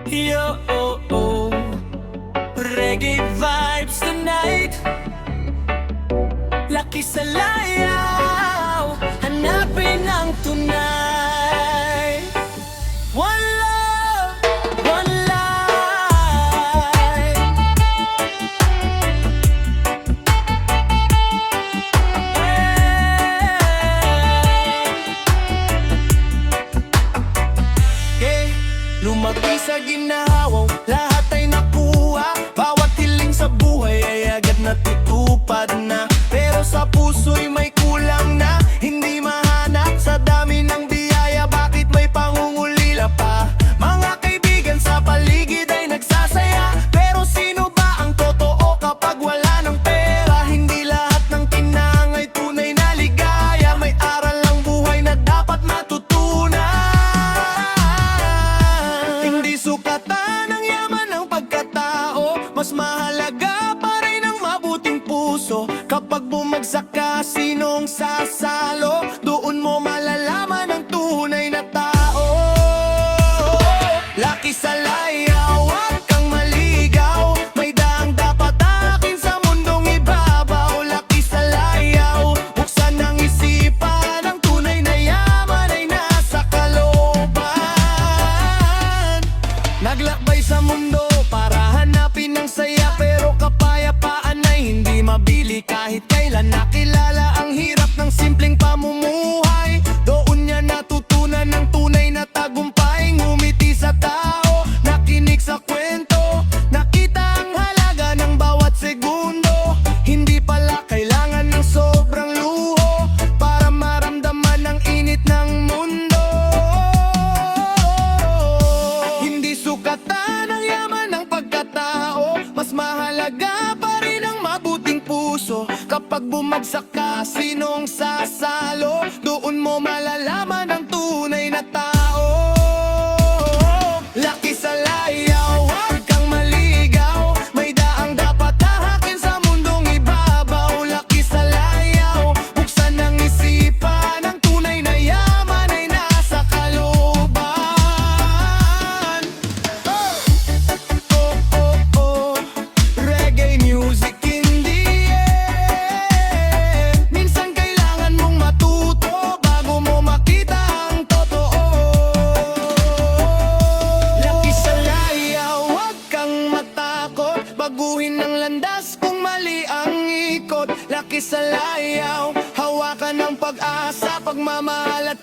Yo, reggae vibes tonight. Laki sa layaw, hanapin ang tunay. One love, one life. Hey, lumaki sa ginhawaw, lahat ay nakuha. Bawat hiling sa buhay ay agad natutupad na. Pero sa puso'y may kulang na, hindi mahanap sa dami ng biyaya. Bakit may pangungulila pa? Mga kaibigan sa paligid ay nagsasaya, pero sino ba ang totoo kapag wala ng pera? Hindi lahat ng kinang ay tunay na ligaya. May aral ang buhay na dapat matutunan. Hindi sukatan ang yaman ng pagkatao, mas mahalaga pa rin ang mabuting puso. Kapag bumagsak ka, sinong sasalo? Doon mo malalaman ang tunay na tao. Laki sa layaw, huwag kang maligaw. May daang dapat akin sa mundong ibabaw. Laki sa layaw, buksan ang isipan. Ang tunay na yaman ay nasa kalooban. Naglakbay sa mundo para hanapin ang saya, pero kapayapaan ay hindi mabili kahit kailan. Nakilala ang hirap ng simpleng pamumuhay, doon niya natutunan ng tunay na tagumpay. Ngumiti sa tao, nakinig sa kwento, nakita ang halaga ng bawat segundo. Hindi pala kailangan ng sobrang luho para maramdaman ang init ng mundo. Hindi sukatan ang yaman ng pagkatao, mas mahalaga pa rin ang mabuting puso. Kapag bumagsak ka, sinong sasalo? Doon mo malalaman ang tunay na tao. Laki sa layaw, huwag kang maligaw. May daang dapat tahakin sa mundong ibabaw. Laki sa layaw, buksan ang isipan. Ang tunay na yaman ay nasa kalooban. Reggae music in the air. Minsan kailangan mong matuto bago mo makita ang totoo. Laki sa layaw, huwag kang matakot. Baguhin ang landas kung mali ang ikot. Laki sa layaw, hawakan ng pag-asa, pagmamahal at